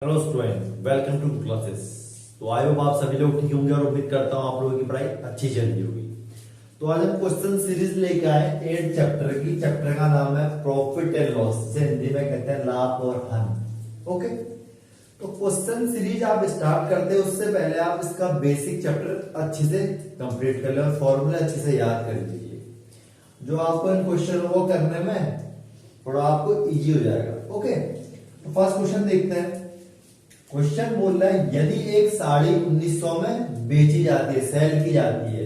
Hello student, welcome to classes. तो I hope आप सभी लोग ठीक होंगे और उम्मीद करता हूँ आप लोगों की पढ़ाई अच्छी चल रही होगी। तो आज हम क्वेश्चन सीरीज लेके आए 8 चैप्टर की। चैप्टर का नाम है प्रॉफिट एंड लॉस, जिसे हिंदी में कहते हैं लाभ और हानि। ओके, तो क्वेश्चन सीरीज आप स्टार्ट करते हैं उससे पहले आप इसका बेसिक चैप्टर अच्छे से कंप्लीट कर ले और फॉर्मूला अच्छे से याद कर लीजिए। जो आपको इन क्वेश्चन को करने में थोड़ा आपको इजी हो जाएगा। ओके, तो फर्स्ट क्वेश्चन देखते हैं। क्वेश्चन बोल रहा है यदि एक साड़ी 1900 में बेची जाती है, सेल की जाती है,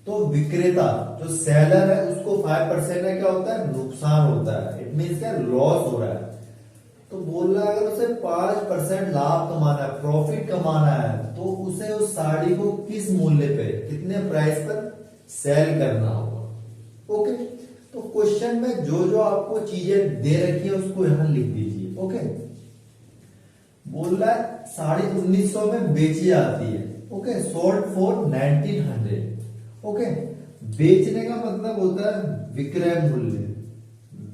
तो विक्रेता जो सेलर है उसको 5% का क्या होता है, नुकसान होता है। इट मींस क्या, लॉस हो रहा है। तो बोल रहा है अगर उसे 5% लाभ कमाना है, प्रॉफिट कमाना है, तो उसे उस साड़ी को किस मूल्य पे, कितने प्राइस पर सेल करना होगा। ओके, तो क्वेश्चन में जो जो आपको चीजें दे रखी है उसको यहां लिख दीजिए। ओके, बोल रहा है साड़ी 1900 में बेची जाती है। Okay, sold for 1900। ओके, बेचने का मतलब होता है विक्रय मूल्य,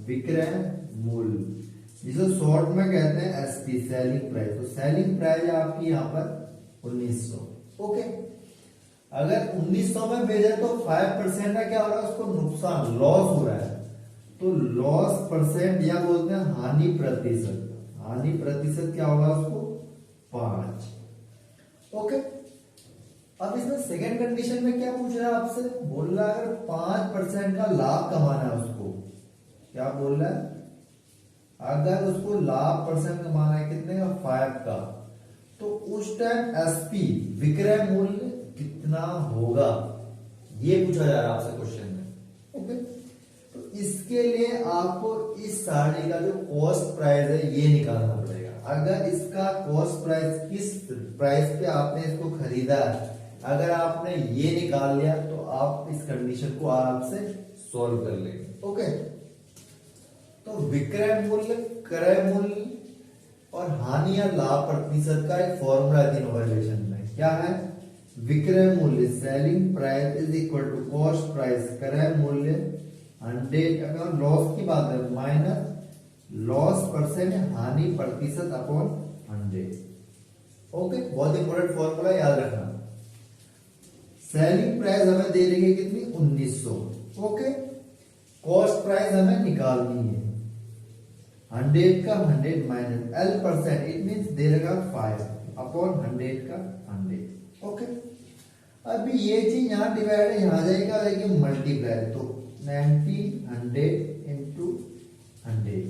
विक्रय मूल्य जिसे शॉर्ट में कहते हैं एसपी, सेलिंग प्राइस। तो सेलिंग प्राइस है आपकी यहाँ पर 1900। ओके, अगर 1900 में बेचे तो 5% का क्या हो रहा है, उसको नुकसान, लॉस हो रहा है। तो लॉस परसेंट या बोलते हैं हानि प्रतिशत। हानि प्रतिशत क्या होगा उसको, 5। ओके, अब इसमें सेकेंड कंडीशन में क्या पूछ रहा है आपसे, बोल रहा है अगर 5% का लाभ कमाना है उसको, क्या बोल रहा है, अगर उसको लाभ परसेंट कमाना है कितने का, 5 का, तो उस टाइम एसपी विक्रय मूल्य कितना होगा, ये पूछा जा रहा है आपसे क्वेश्चन में। ओके, तो इसके लिए आपको इस साड़ी का जो कॉस्ट प्राइस है ये निकालना पड़ेगा। अगर इसका कॉस्ट प्राइस, किस प्राइस पे आपने इसको खरीदा है, अगर आपने ये निकाल लिया तो आप इस कंडीशन को आराम से सॉल्व कर लेंगे। ओके, तो विक्रय मूल्य, क्रय मूल्य और हानि या लाभ प्रतिशत का एक फॉर्मूला है तीनों वैल्यूएशन में। क्या है, विक्रय मूल्य selling price is equal to cost price, क्रय मूल्य 100, अगर लॉस की बात है माइनस लॉस परसेंट, हानि प्रतिशत अपॉन 100। ओके, बहुत इंपॉर्टेंट फॉर्मूला याद रखना। सेलिंग प्राइस हमें दे रही है कितनी, 1900। ओके, कॉस्ट प्राइस हमें निकालनी है 100 का 100 minus L percent, it means they रहा 5 अपॉन 100 का 100। ओके, अभी ये चीज यहाँ डिवाइड है, यहाँ जाएगा लेकिन मल्टीप्लाई, तो 1900 इंटू 100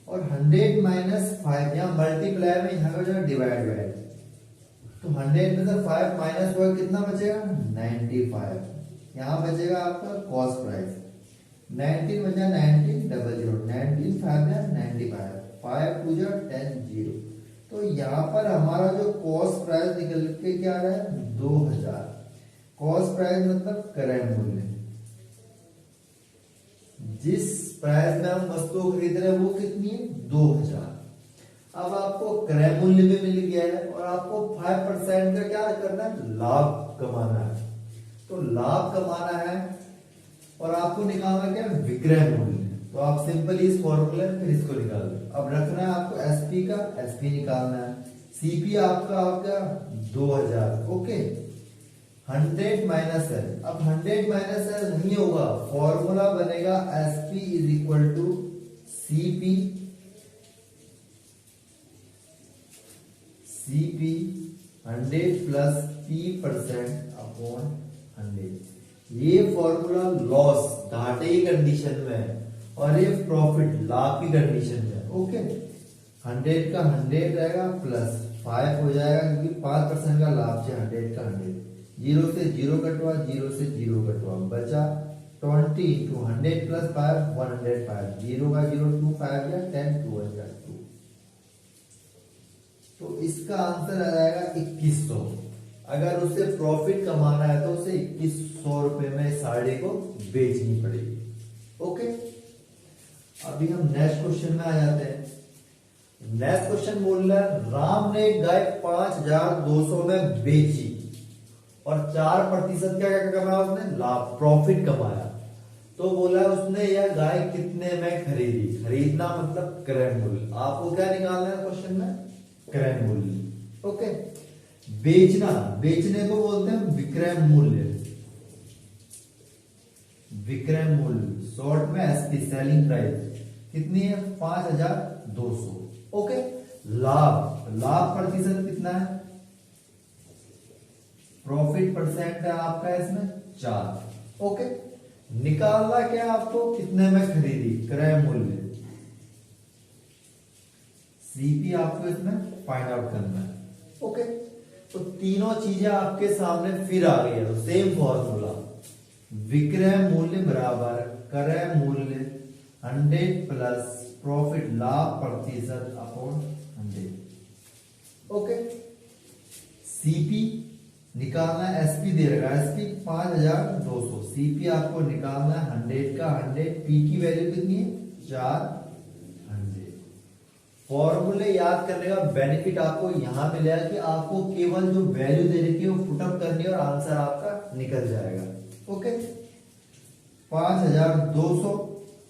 और 100 माइनस 5, यहाँ मल्टीप्लाई में यहाँ का जो डिवाइड है, तो 100 में से 5 माइनस हुआ कितना बचेगा, 95। यहाँ बचेगा आपका कॉस्ट प्राइस, 19 बचा 19 डबल 0, 19 5 95, 5 2 10 0। तो यहाँ पर हमारा जो कॉस्ट प्राइस निकल के क्या आ रहा है, 2000। कॉस्ट प्राइस मतलब क्रय मूल्य, जिस प्राइस में हम वस्तु को खरीद रहे हैं वो कितनी है, 2000। अब आपको क्रय मूल्य भी मिल गया है और आपको 5% का क्या करना है, लाभ कमाना है। तो लाभ कमाना है और आपको निकालना क्या है, विक्रय मूल्य। तो आप सिंपली इस फॉर्मूले फिर इसको निकाल दो। अब रखना है आपको एसपी का, एसपी निकालना है, सीपी आपका 2000। ओके, 100 माइनस एल, अब 100 माइनस एल नहीं होगा, फॉर्मूला बनेगा SP is equal to CP, CP 100 plus P percent upon 100। ये फॉर्मूला लॉस, घाटे की कंडीशन में है और ये प्रॉफिट, लाभ की कंडीशन में है। ओके, 100 का 100 रहेगा प्लस 5 हो जाएगा क्योंकि 5% का लाभ है, 100 का 100, 0 से 0 कटवा, 0 से 0 कटवा, बचा 20 टू 100 प्लस 5 105, 0 का 0 2 5 या 10 2 2। तो इसका आंसर आ जाएगा 2100। अगर उसे प्रॉफिट कमाना है तो उसे 2100 रुपए में साड़ी को बेचनी पड़ेगी। ओके, अभी हम नेक्स्ट क्वेश्चन में आ जाते हैं। नेक्स्ट क्वेश्चन बोल रहा है राम ने गाय 5200 में बेची और 4% क्या क्या कमाया उसने, लाभ, प्रॉफिट कमाया। तो बोला उसने यह गाय कितने में खरीदी, खरीदना मतलब क्रय मूल्य। आपको क्या निकालना है क्वेश्चन में, क्रय मूल्य। ओके, बेचना, बेचने को बोलते हैं विक्रय मूल्य। विक्रय मूल्य शॉर्ट में एसपी, सेलिंग प्राइस कितनी है 5200। ओके, लाभ, लाभ प्रतिशत कितना है, प्रॉफिट परसेंट है आपका इसमें 4। ओके, निकालना क्या है आपको, कितने में खरीदी, क्रय मूल्य, सीपी आपको इसमें फाइंड आउट करना है। ओके, तो तीनों चीजें आपके सामने फिर आ गई है, तो सेम फॉर्मूला, विक्रय मूल्य बराबर क्रय मूल्य 100 प्लस प्रॉफिट, लाभ प्रतिशत अपॉन 100। ओके, सीपी निकालना है, एसपी दे रखा है, एसपी 5200, सीपी आपको निकालना है 100 का 100, पी की वैल्यू कितनी है 400। फॉर्मूले याद करने का बेनिफिट आपको यहां मिलेगा कि आपको केवल जो वैल्यू दे रखी है वो पुटअप करनी है और आंसर आपका निकल जाएगा। ओके, 5200,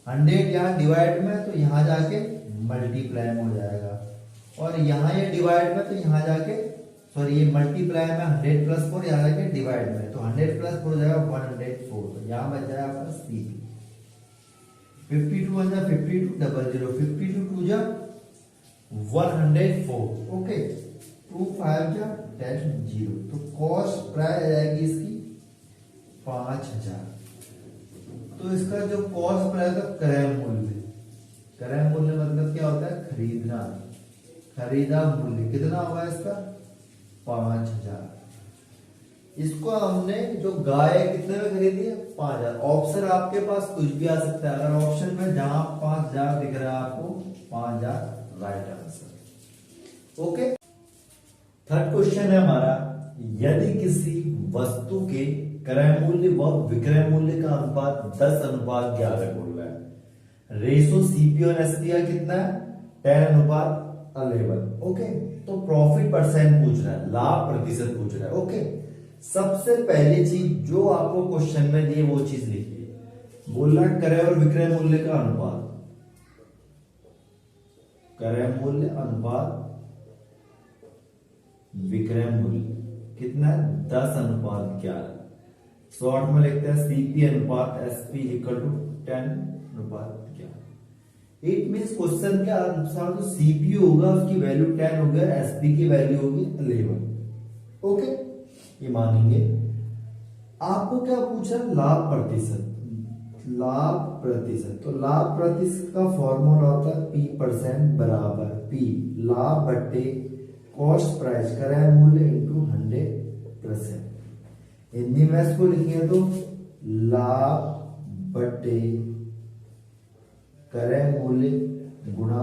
100 यहाँ डिवाइड में तो यहां जाके मल्टीप्लाई में हो जाएगा, और यहां ये डिवाइड में तो यहां जाके, सॉरी ये मल्टीप्लाई में 100 प्लस 4 यहाँ जाके डिवाइड में, तो 100 प्लस 4 हो जाएगा 104, तो यहाँ बच जाएगा आपका सीपी। 52 1 जा 52 00, 52 2 जा 104। ओके, 2 5 जा 10 0, तो कॉस्ट प्राइस आ जाएगी इसकी 5000। तो इसका जो कॉस्ट प्राइस का क्रय मूल्य, क्रय मूल्य मतलब क्या होता है, खरीदना, खरीदा मूल्य कितना होगा इसका 5000। इसको हमने जो गाय कितने में खरीदी है 5000। ऑप्शन आपके पास कुछ भी आ सकता है, अगर ऑप्शन में जहां 5000 दिख रहा है आपको 5000 right answer. Okay, third question है हमारा, यदि किसी वस्तु के क्रय मूल्य व विक्रय मूल्य का अनुपात 10:11 बोल रहा है, रेशो सीपी और एसपी का कितना है 10:11। ओके, तो प्रॉफिट परसेंट पूछ रहा है, लाभ प्रतिशत पूछ रहा है। ओके, सबसे पहली चीज जो आपको क्वेश्चन में दी वो चीज लिखिए, बोल रहा है क्रय और विक्रय मूल्य का अनुपात, क्रय मूल्य अनुपात विक्रय मूल्य कितना है 10:11। शॉर्ट में लिखते हैं सीपी अनुपात SP equal to 10:11। It means question के अनुसार जो सीपी होगा उसकी वैल्यू 10 होगी, एसपी की वैल्यू होगी 11। ओके, ये मानेंगे। आपको क्या पूछा, लाभ प्रतिशत, लाभ प्रतिशत, तो लाभ प्रतिशत का फॉर्मूला होता है पी परसेंट बराबर पी लाभ बट्टे कॉस्ट प्राइस क्रय मूल्य इंटू 100%। हिंदी में इसको लिखेंगे तो लाभ बट्टे क्रय मूल्य गुणा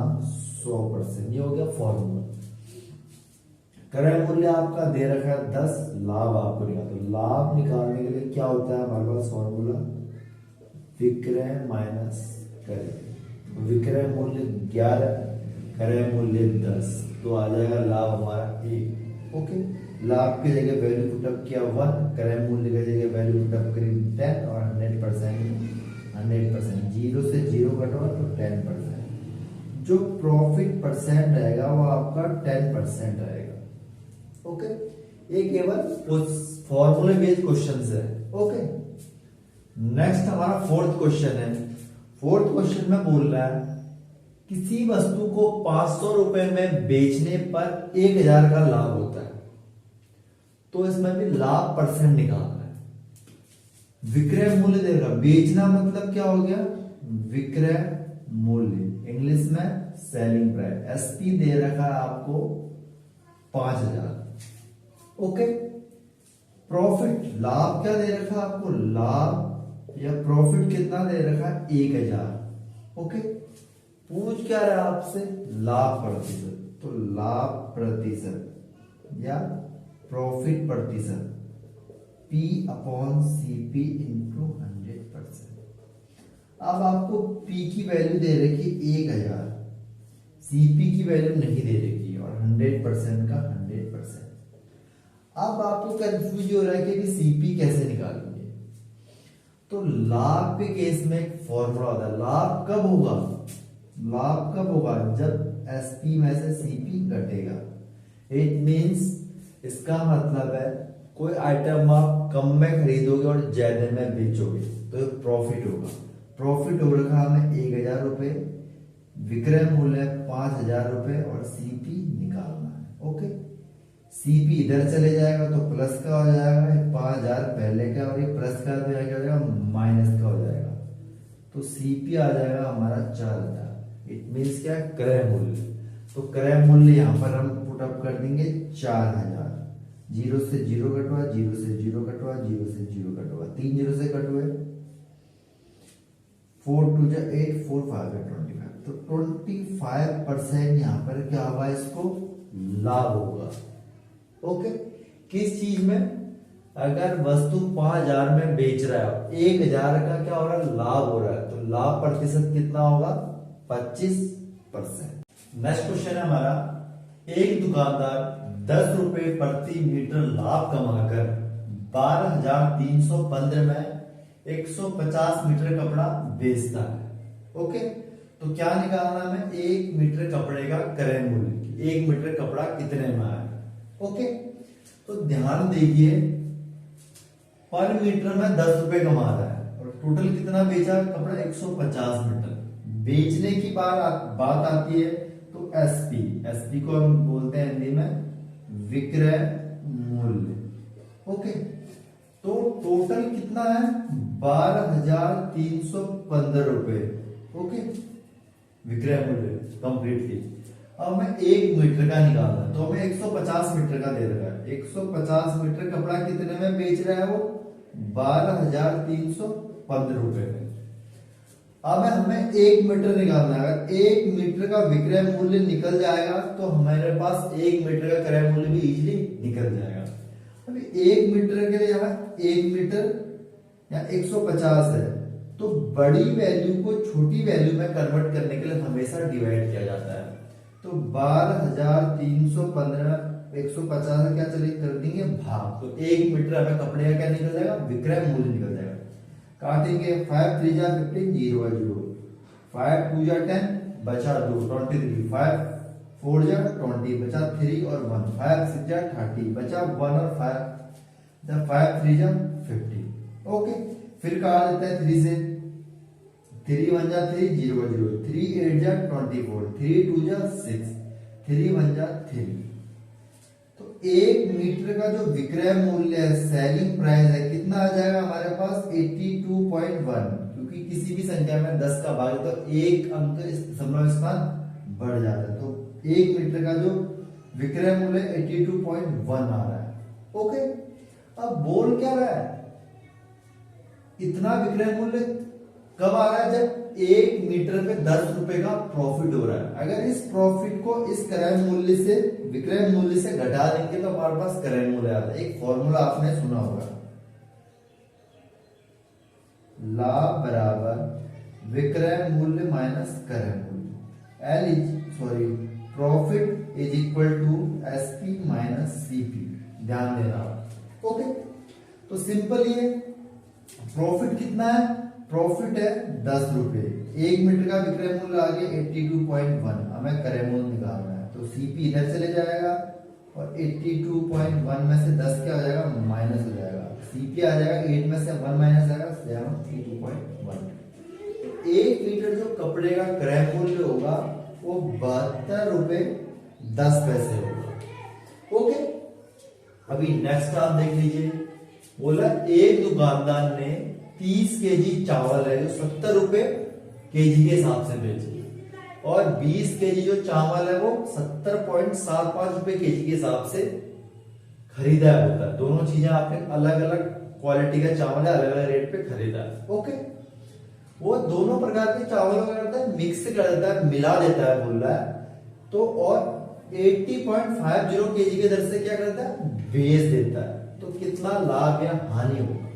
100%, ये हो गया फॉर्मूला। क्रय मूल्य आपका दे रखा है 10, लाभ आपको निकालना, तो लाभ निकालने के लिए क्या होता है हमारे पास फॉर्मूला, विक्रय माइनस क्रय, विक्रय मूल्य 11, क्रय मूल्य 10, तो आ जाएगा लाभ हमारा 1। ओके, लाभ की जगह वैल्यू पुटअप किया 1, क्रय मूल्य की जगह वैल्यू पुटअप करी 10 और 100%, 0 से 0 कटवा तो 10%। जो प्रॉफिट परसेंट रहेगा वो आपका 10% रहेगा। ओके, ये केवल फॉर्मूले बेस्ड क्वेश्चन है। ओके, नेक्स्ट हमारा फोर्थ क्वेश्चन है। फोर्थ क्वेश्चन में बोल रहा है किसी वस्तु को 500 रुपए में बेचने पर 1000 का लाभ होता है, तो इसमें भी लाभ परसेंट निकालना है। विक्रय मूल्य देगा, बेचना मतलब क्या हो गया विक्रय मूल्य, इंग्लिश में सेलिंग प्राइस, एसपी दे रखा है आपको 5000। ओके, प्रॉफिट, लाभ क्या दे रखा है आपको, लाभ या प्रॉफिट कितना दे रखा है 1000। ओके, पूछ क्या रहा है आपसे, लाभ प्रतिशत, तो लाभ प्रतिशत या प्रॉफिट प्रतिशत P अपॉन CP इंटू 100%। अब आपको P की वैल्यू दे रखी 1000, CP की वैल्यू नहीं दे रखी और 100% का 100%। अब आपको कंफ्यूज हो रहा है कि CP कैसे निकालेंगे, तो लाभ के केस में एक फॉर्मूला होता है, लाभ कब होगा, लाभ कब होगा जब एसपी में से सीपी घटेगा। इट मीन्स इसका मतलब है कोई आइटम आप कम में खरीदोगे और ज्यादा में बेचोगे तो प्रॉफिट होगा। प्रॉफिट हो रखा हमें 1000 रुपए, विक्रय मूल्य 5000 रुपए और सीपी निकालना है। ओके, सीपी इधर चले जाएगा तो प्लस का हो जाएगा, 5000 पहले का और ये प्लस का तो क्या हो जाएगा माइनस का हो जाएगा। तो सीपी आ जाएगा हमारा 4000। इट मीन्स क्या, क्रय मूल्य। तो क्रय मूल्य यहाँ पर हम पुट अप कर देंगे 4000। 0 से 0 कटवा, 0 से 0 कटवा, 0 से 0 कटवा, 3 0 से कटवे, 4 2 जा 8, 4 5 जा 25। तो 25% यहाँ पर क्या होगा, इसको लाभ होगा। ओके, किस चीज में, अगर वस्तु 5000 में बेच रहा है, 1000 का क्या हो रहा है, लाभ हो रहा है, तो लाभ प्रतिशत कितना होगा, 25%। नेक्स्ट क्वेश्चन है हमारा, एक दुकानदार 10 रुपए प्रति मीटर लाभ कमाकर 12,315 में 150 मीटर कपड़ा बेचता है। ओके, तो क्या निकालना है हमें, 1 मीटर कपड़े का क्रय मूल्य, 1 मीटर कपड़ा कितने में आया। ओके, तो ध्यान दीजिए पर मीटर में 10 रुपए कमा रहा है और टोटल कितना बेचा कपड़ा, 150 मीटर। बेचने की बात आती है तो एसपी, एसपी को हम बोलते हैं हिंदी में विक्रय मूल्य। ओके, तो टोटल कितना है, 12,315 रुपए। ओके, विक्रय मूल्य कंप्लीटली। अब हमें 1 मीटर का निकालना है तो हमें 150 मीटर का दे रहा है। 150 मीटर कपड़ा कितने में बेच रहा है वो, 12,315 रुपए में। अब हमें 1 मीटर निकालना है। अगर 1 मीटर का विक्रय मूल्य निकल जाएगा तो हमारे पास 1 मीटर का क्रय मूल्य भी इजीली निकल जाएगा। अभी 1 मीटर के लिए यहाँ 1 मीटर या 150 है, तो बड़ी वैल्यू को छोटी वैल्यू में कन्वर्ट करने के लिए हमेशा डिवाइड किया जाता है। तो 12,315 150 क्या चलिए कर देंगे भाग, तो 1 मीटर हमें कपड़े का क्या निकल जाएगा, विक्रय मूल्य निकल जाएगा। काटेंगे, 5 3 जा 15, 0 0, 5 2 जा 10, बचा 2 23, 5 4 जा 20, बचा 3 और 1, 5 6 जा 30, बचा 1 और 5, 5 3 जा 50। ओके, फिर काट देते हैं 3 से, 3 1 जा 3, 0 0, 3 8 जा 24, 3 2 जा 6, 3 1 जा 3। तो 1 मीटर का जो विक्रय मूल्य है, सेलिंग प्राइस है, कितना आ जाएगा हमारे पास, 82.1। क्योंकि किसी भी संख्या में 10 का भाग तो एक अंक दशमलव स्थान बढ़ जाता है। तो 1 मीटर का जो विक्रय मूल्य 82.1 आ रहा है। ओके, अब बोल क्या रहा है, इतना विक्रय मूल्य कब आ रहा है, जब 1 मीटर पे 10 रुपए का प्रॉफिट हो रहा है। अगर इस प्रॉफिट को इस क्रय मूल्य से, विक्रय मूल्य से घटा देंगे तो हमारे पास क्रय मूल्य आता है। एक फॉर्मूला आपने सुना होगा, लाभ बराबर विक्रय मूल्य माइनस क्रय मूल्य, profit is equal to SP minus CP. ध्यान देना। ओके, तो सिंपल ये प्रॉफिट कितना है, प्रॉफिट है 10 रुपए, 1 मीटर का विक्रय मूल्य आ गया 82.1, हमें क्रय मूल्य निकालना है। तो सीपी इधर चले जाएगा और 82.1 में से 10 क्या हो जाएगा, माइनस हो जाएगा। सीपी आ जाएगा 8 में से 1 माइनस आएगा 72.1। 1 मीटर जो कपड़े का क्रय मूल्य होगा वो 72 रुपए 10 पैसे होगा। ओके, अभी नेक्स्ट आप देख लीजिए, बोला एक दुकानदार ने 30 केजी चावल है जो 70 रुपए केजी के हिसाब से बेचे, और 20 केजी जो चावल है वो 70.75 रुपए केजी के हिसाब से खरीदा होता है। दोनों चीजें आपने अलग अलग क्वालिटी का चावल है, अलग अलग रेट पे खरीदा है। ओके, वो दोनों प्रकार के चावल क्या करता है, मिक्स कर देता है, मिला देता है, बोल रहा है। तो और 80.50 केजी के दर से क्या करता है, बेच देता है। तो कितना लाभ या हानि होगा,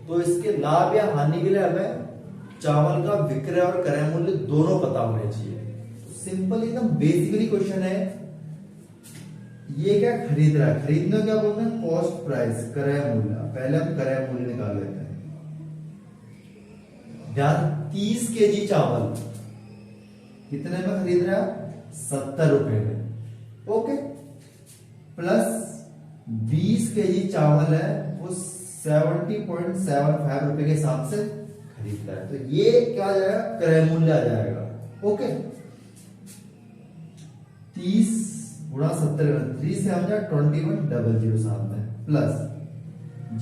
तो इसके लाभ या हानि के लिए हमें चावल का विक्रय और क्रय मूल्य दोनों पता होने चाहिए। तो सिंपल एकदम बेसिकली क्वेश्चन है, ये क्या खरीद रहा है, खरीदने क्या बोलते हैं, कॉस्ट प्राइस, क्रय मूल्य। पहले हम क्रय मूल्य निकाल लेते हैं। ध्यान, 30 केजी चावल कितने में खरीद रहा है, 70 रुपए में। ओके, प्लस 20 केजी चावल है वो 70.75 रुपए के हिसाब से खरीदता है। तो ये क्या आ जाएगा, क्रय मूल्य आ जाएगा। ओके, 30 गुणा 70 3 से हम जा 2100 सामने प्लस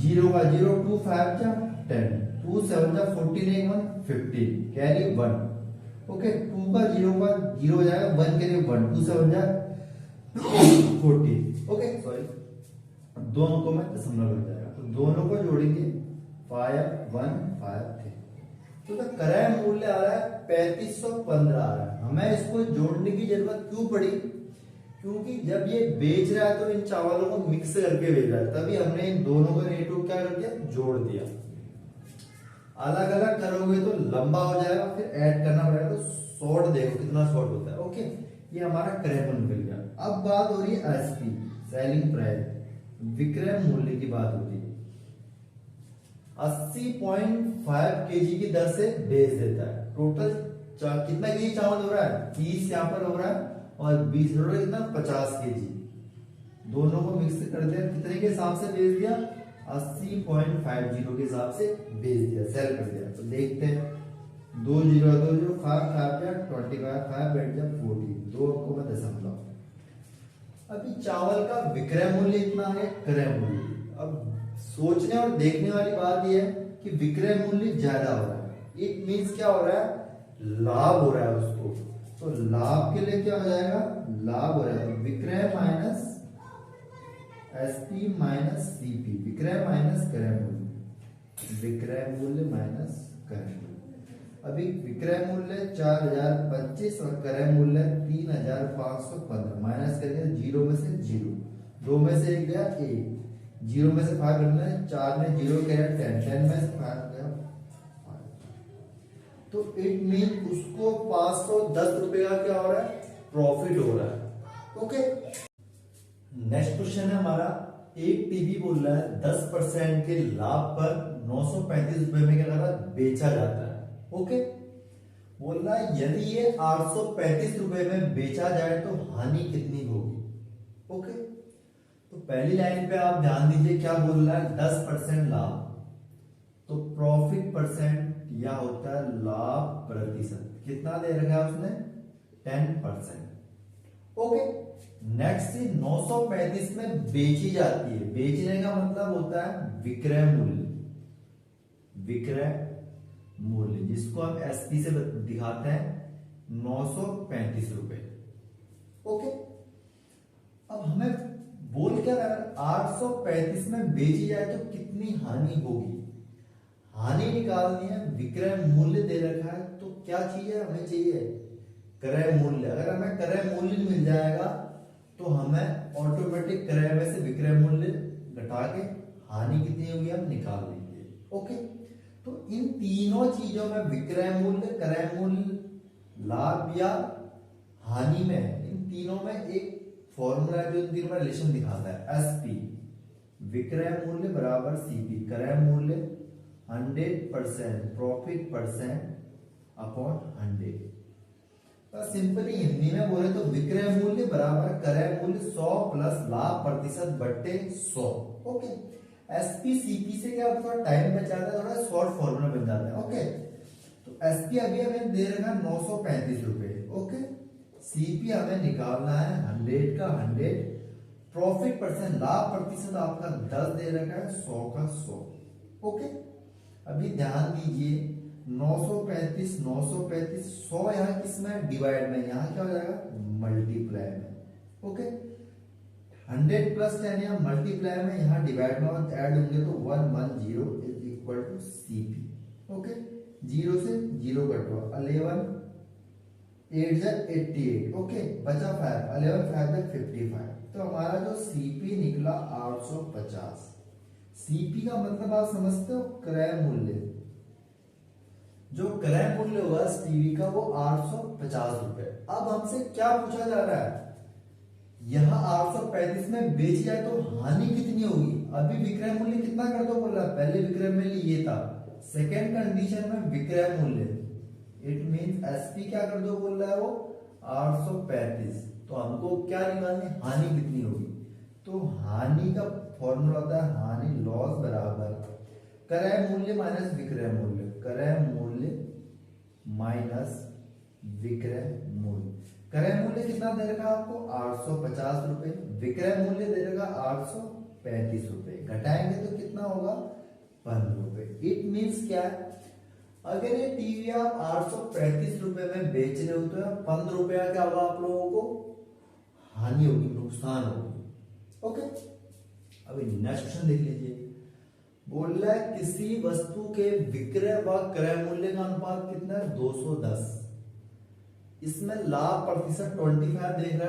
0 का 0 2 5 जा 10 2 7 जा 14 1 15 कैरी 1। ओके, 2 का 0 हो जाएगा 1 के लिए 1 2 7 जा 14। ओके सॉरी, दो अंकों में दशमलव लग जाएगा तो दोनों को जोड़ेंगे 5 1 5 थे। तो क्रय मूल्य आ रहा है 3515 आ रहा है। हमें इसको जोड़ने की जरूरत क्यों पड़ी, क्योंकि जब ये बेच रहा है तो इन चावलों को मिक्स करके बेच रहा है, तभी हमने इन दोनों का रेट को क्या कर दिया, जोड़ दिया। अलग अलग करोगे तो लंबा हो जाएगा, फिर ऐड करना पड़ेगा। तो शॉर्ट देखो कितना शॉर्ट होता है। ओके, ये हमारा क्रय मूल्य मिल गया। अब बात हो रही है एसपी, सेलिंग प्राइस, विक्रय मूल्य की बात होती है। 80.5 केजी की दर से बेच देता है। टोटल कितना केजी चावल हो रहा है, 30 यहाँ पर हो रहा है और 20 हो रहा है, कितना 50 केजी। दोनों को मिक्स कर दिया, कितने के हिसाब से बेच दिया, 80.50 के हिसाब से बेच दिया, सेल कर दिया। तो देखते हैं 2 0 2 0 5 5 25 5 बैठ जा 40, दो अंकों में दशमलव। अभी चावल का विक्रय मूल्य इतना है, क्रय मूल्य। अब सोचने और देखने वाली बात यह है कि विक्रय मूल्य ज्यादा हो रहा है। इट मींस क्या हो रहा है, लाभ हो रहा है उसको। तो लाभ के लिए क्या हो जाएगा, लाभ हो रहा है तो विक्रय माइनस एसपी माइनस सीपी, विक्रय माइनस क्रय मूल्य, विक्रय मूल्य माइनस क्रय मूल्य। अभी विक्रय मूल्य 4025 और क्रय मूल्य 3515, माइनस करके 0 में से 0, 2 में से 1 गया 1, 0 में से 5 करना है, 4 में 0 गया 10, 10 में से 5 गया 5। तो इट मीन उसको 510 रुपए का क्या हो रहा है, प्रॉफिट हो रहा है। ओके, नेक्स्ट क्वेश्चन है हमारा, एक टीवी बोल रहा है 10% के लाभ पर 935 रुपए में क्या कर रहा है, बेचा जाता है। ओके, बोल रहा है यदि ये 835 रुपए में बेचा जाए तो हानि कितनी होगी। ओके, तो पहली लाइन पे आप ध्यान दीजिए क्या बोल रहा है, 10% लाभ, तो प्रॉफिट परसेंट या होता है लाभ प्रतिशत, कितना दे रखा है उसने, 10%। ओके, नेक्स्ट 935 में बेची जाती है, बेचने का मतलब होता है विक्रय मूल्य, विक्रय मूल्य जिसको हम एसपी से दिखाते हैं 935 रुपए। ओके, अब हमें बोल क्या रहा है, 835 में बेची जाए तो कितनी हानि होगी, हानि निकालनी है। विक्रय मूल्य दे रखा है तो क्या चाहिए, हमें चाहिए क्रय मूल्य। अगर हमें क्रय मूल्य मिल जाएगा तो हमें ऑटोमेटिक क्रय में से विक्रय मूल्य घटा के हानि कितनी होगी हम निकाल लेंगे। ओके, तो इन तीनों चीजों में विक्रय मूल्य, क्रय मूल्य, लाभ या हानि में, इन तीनों में एक फॉर्मूला जो इन तीनों में रिलेशन दिखाता है, एसपी विक्रय मूल्य बराबर सीपी, क्रय मूल्य 100% प्रॉफिट परसेंट अपॉन 100। तो सिंपली हिंदी में बोले तो विक्रय मूल्य बराबर क्रय मूल्य 100 प्लस लाभ प्रतिशत बट्टे 100। ओके, एसपी सीपी से क्या थोड़ा टाइम बच जाता है, थोड़ा शॉर्ट फॉर्मूला बन जाता है। ओके, तो एसपी अभी हमें दे रखा 935 रुपए। ओके, सीपी हमें निकालना है 100 का 100, प्रॉफिट परसेंट लाभ प्रतिशत आपका 10 दे रखा है, 100 का 100। ओके, अभी ध्यान दीजिए 935 935 100 यहाँ किसमें डिवाइड में, यहाँ क्या हो जाएगा मल्टीप्लाई में। ओके, 100 प्लस 10 यहाँ मल्टीप्लाई में, यहाँ डिवाइड में और ऐड होंगे तो 110 is equal to CP. Okay, 0 से 0 कटवा, 11 8 जा 88। ओके, बचा 5, 11 5 जा 55। तो हमारा जो सीपी निकला 850। सीपी का मतलब आप समझते हो क्रय मूल्य, जो क्रय मूल्य होगा टीवी का वो 850 रुपए। अब हमसे क्या पूछा जा रहा है, यहां 835 में बेची जाए तो हानि कितनी होगी। अभी विक्रय मूल्य कितना कर दो बोल रहा है, पहले विक्रय मूल्य ये था, सेकेंड कंडीशन में विक्रय मूल्य, इट मींस एसपी क्या कर दो बोल रहा है वो 835। तो हमको क्या निकालनी, हानि कितनी होगी। तो हानि का फॉर्मूला होता है हानि लॉस बराबर क्रय मूल्य माइनस विक्रय मूल्य, क्रय मूल्य माइनस विक्रय मूल्य। क्रय मूल्य कितना दे रखा आपको 850 रुपए, विक्रय मूल्य दे रखा 835 रुपए, घटाएंगे तो कितना होगा 15 रुपए। इट मीन्स क्या है, अगर ये टीवी आप 835 रुपए में बेच रहे हो तो 15 रुपया क्या होगा आप लोगों को हानि होगी, नुकसान होगी। ओके, अभी नेक्स्ट क्वेश्चन देख लीजिए। बोल रहा है किसी वस्तु के विक्रय व क्रय मूल्य का अनुपात कितना है 210। इसमें लाभ प्रतिशत 25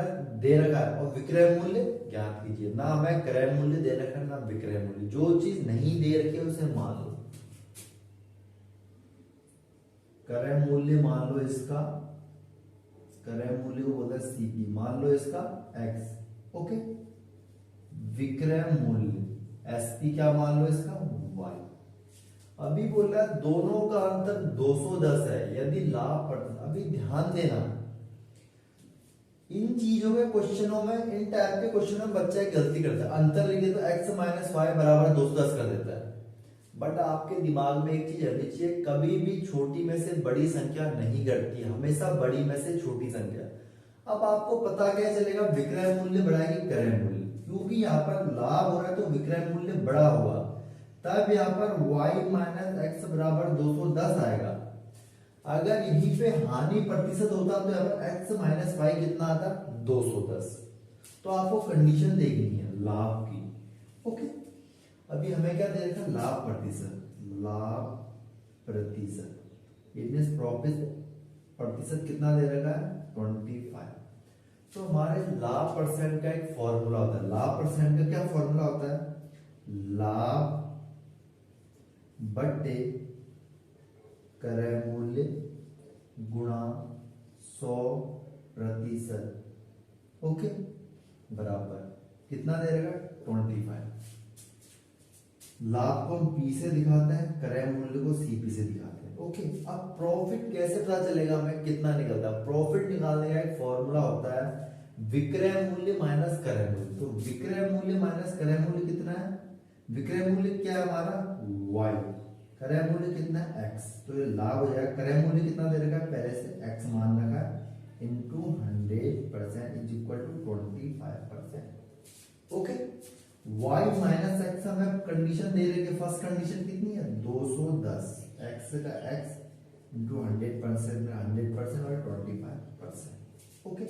दे रखा है और विक्रय मूल्य ज्ञात कीजिए। ना हमें क्रय मूल्य दे रखा है ना विक्रय मूल्य, जो चीज नहीं दे रखी है उसे मान लो। क्रय मूल्य मान लो इसका, क्रय मूल्य को बोलते हैं सीपी, मान लो इसका एक्स। ओके, विक्रय मूल्य एसपी क्या मान लो इसका वाई। अभी बोल रहा है दोनों का अंतर 210 है। यदि लाभ, अभी ध्यान देना इन चीजों के क्वेश्चनों में, इन टाइप के क्वेश्चनों में बच्चा गलती करता है, अंतर लिखे तो x माइनस वाई बराबर 210 कर देता है। बट आपके दिमाग में एक चीज रहनी चाहिए, कभी भी छोटी में से बड़ी संख्या नहीं घटती, हमेशा बड़ी में से छोटी संख्या। अब आपको पता क्या चलेगा, विक्रय मूल्य बढ़ा कि क्रय मूल्य, क्योंकि यहाँ पर लाभ हो रहा है तो विक्रय मूल्य बड़ा होगा, तब यहाँ पर y माइनस एक्स बराबर 210 आएगा। अगर यहीं पे हानि प्रतिशत होता तो यहाँ पर x माइनस वाई कितना आता 210। तो आपको कंडीशन देखनी है लाभ की। ओके, अभी हमें क्या दे रखा है लाभ प्रतिशत, लाभ प्रतिशत इट मींस प्रॉफिट प्रतिशत कितना दे रखा है 25। तो हमारे लाभ परसेंट का एक फॉर्मूला होता है, लाभ परसेंट का क्या फॉर्मूला होता है, लाभ बट्टे क्रय मूल्य गुणा 100%। ओके, बराबर कितना दे रहेगा 25। लाभ को हम पी से दिखाते हैं, क्रय मूल्य को सीपी से दिखाते हैं। ओके, अब प्रॉफिट कैसे पता चलेगा हमें कितना निकलता है, प्रॉफिट निकालने का एक फॉर्मूला होता है विक्रय मूल्य माइनस क्रय मूल्य। तो विक्रय मूल्य माइनस क्रय मूल्य कितना है, विक्रय मूल्य क्या है हमारा y, क्रय मूल्य कितना है x, तो ये लाभ हो जाएगा। क्रय मूल्य कितना दे रखा है पहले से x मान रखा है into 100% is equal to 25%। Okay, y minus X हमें कंडीशन दे रही है, फर्स्ट कंडीशन कितनी है 210, x का x इंटू 100% में 100% और 25%। ओके,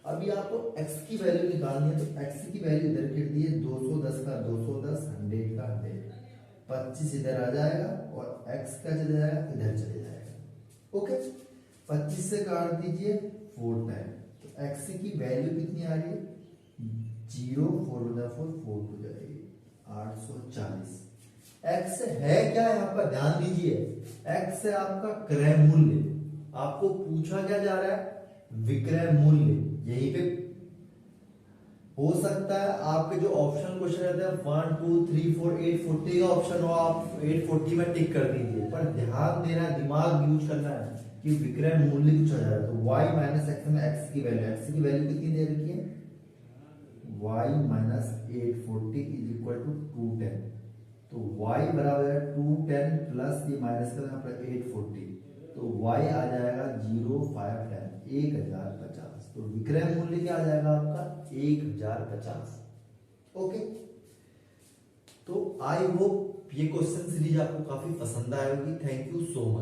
अभी आपको x की वैल्यू निकालनी है, तो x की वैल्यू इधर गिर दी है 210 का 210, 100 का 100, 25 इधर आ जाएगा और x का चले जाएगा इधर चले जाएगा। ओके, 25 से काट दीजिए 4 टाइम, तो x की वैल्यू कितनी आ रही है 0, 4 हो जाएगी 840। x है क्या यहाँ पर ध्यान दीजिए, x है आपका क्रय मूल्य, आपको पूछा क्या जा रहा है विक्रय मूल्य। यहीं पे हो सकता है आपके जो ऑप्शन क्वेश्चन रहते हैं 1 2 3 4 840 का ऑप्शन हो, आप 840 में टिक कर दीजिए, पर ध्यान देना है, दिमाग यूज करना है कि विक्रय मूल्य कुछ हो जाएगा। तो y माइनस एक्स में x की वैल्यू कितनी दे रखी है y minus 840 is equal to 210। तो y बराबर है 210 प्लस ये माइनस का यहाँ पर 840, तो y आ जाएगा 0510 1050। तो विक्रय मूल्य क्या आ जाएगा आपका 1050। ओके, तो आई होप ये क्वेश्चन सीरीज आपको काफी पसंद आएगी। Thank you so much.